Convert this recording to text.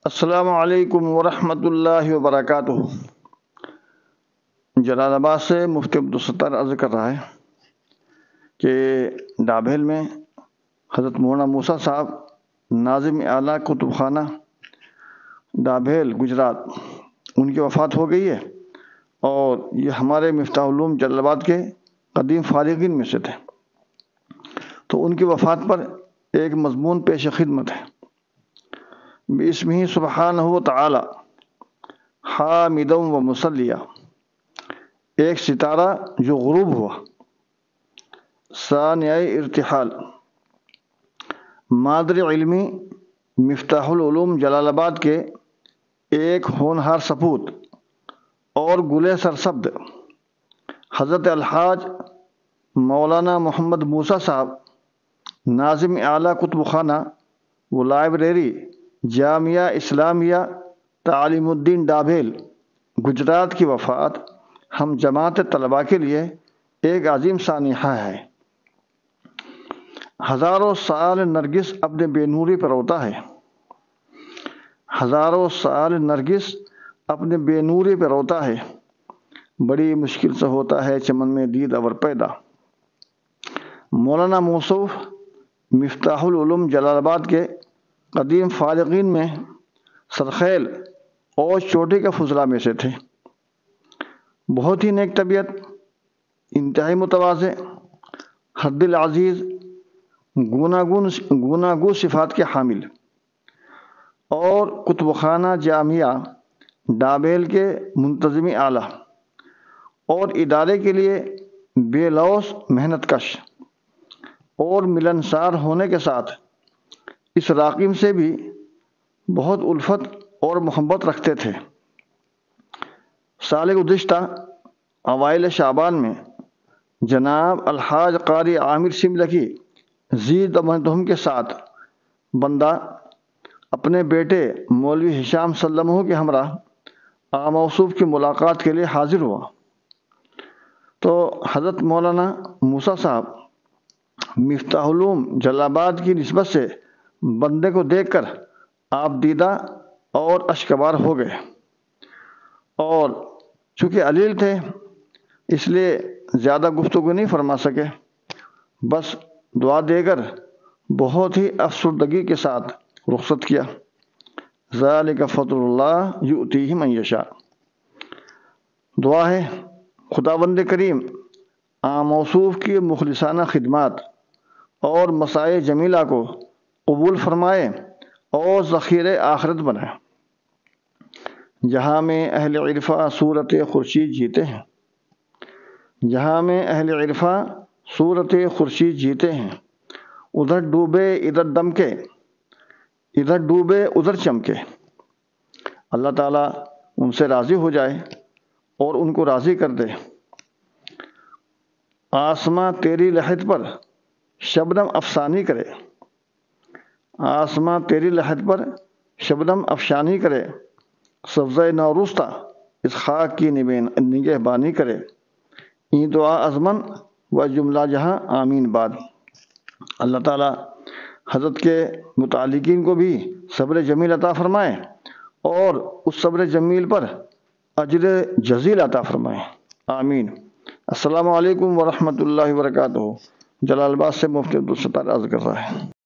السلام علیکم ورحمۃ اللہ وبرکاتہ۔ جلال آباد سے مفتی عبدالستار عرض کر رہا ہے کہ ڈابھیل میں حضرت مولانا موسیٰ صاحب ناظم اعلیٰ کتب خانہ ڈابھیل گجرات، ان کی وفات ہو گئی ہے، اور یہ ہمارے مفتاح العلوم جلال آباد کے قدیم فارغین میں سے تھے۔ تو ان کی وفات پر ایک مضمون پیش خدمت ہے۔ بِاسْمِهِ سبحانہ وتعالی حامدا و مصلیہ، ایک ستارہ جو غروب ہوا، ثانیہ ارتحال، مادر علمی مفتاح العلوم جلال آباد کے ایک ہونہار سپوت اور گلے سرسبد حضرت الحاج مولانا محمد موسیٰ صاحب ناظم اعلیٰ کتب خانہ و لائبریری جامعہ اسلامیہ تعلیم الدین ڈابھیل گجرات کی وفات ہم جماعت طلباء کے لیے ایک عظیم سانحہ ہے۔ ہزاروں سال نرگس اپنے بے نوری پر روتا ہے، ہزاروں سال نرگس اپنے بے نوری پر روتا ہے، بڑی مشکل سے ہوتا ہے چمن میں دید اور پیدا۔ مولانا موصوف مفتاح العلوم جلال آباد کے قدیم فارغین میں سرخیل اور چوٹی کے فضلاء میں سے تھے۔ بہت ہی نیک طبیعت، انتہائی متواضع، حد دل عزیز، گوناگون صفات کے حامل، اور کتب خانہ جامعہ ڈابھیل کے منتظم اعلیٰ اور ادارے کے لیے بے لوث محنت کش اور ملنسار ہونے کے ساتھ اس راقم سے بھی بہت الفت اور محبت رکھتے تھے۔ سال گزشتہ اوائل شعبان میں جناب الحاج قاری عامر سملکی زید منتہم کے ساتھ بندہ اپنے بیٹے مولوی ہشام سلمہ کے ہمراہ موصوف کی ملاقات کے لیے حاضر ہوا، تو حضرت مولانا موسیٰ صاحب مفتاح العلوم جلال آباد کی نسبت سے بندے کو دیکھ کر آپ دیدہ اور اشکبار ہو گئے، اور چونکہ علیل تھے اس لیے زیادہ گفتگو نہیں فرما سکے، بس دعا دے کر بہت ہی افسردگی کے ساتھ رخصت کیا۔ ذالک فضل اللہ یؤتیہ من یشاء۔ دعا ہے خداوند کریم موصوف کی مخلصانہ خدمات اور مسائے جمیلہ کو قبول فرمائے اور ذخیرِ آخرت بنائے۔ جہاں میں اہل عرفہ صورت خورشید جیتے ہیں، جہاں میں اہل عرفہ صورت خورشید جیتے ہیں، ادھر ڈوبے ادھر دمکے، ادھر ڈوبے ادھر چمکے۔ اللہ تعالیٰ ان سے راضی ہو جائے اور ان کو راضی کر دے۔ آسماں تیری لحد پر شبنم افسانی کرے، آسماں تیری لحد پر شبنم افشانی کرے، سبزۂ نوروستہ اس خاک کی نگہبانی کرے۔ این دعا ازمن و جملہ جہاں آمین بعد۔ اللہ تعالیٰ حضرت کے متعلقین کو بھی صبر جمیل عطا فرمائے اور اس صبر جمیل پر اجر جزیل عطا فرمائے، آمین۔ السلام علیکم ورحمۃ اللہ وبرکاتہ۔ جلال آباد سے مفتی عبدالستار عرض کر رہا ہے۔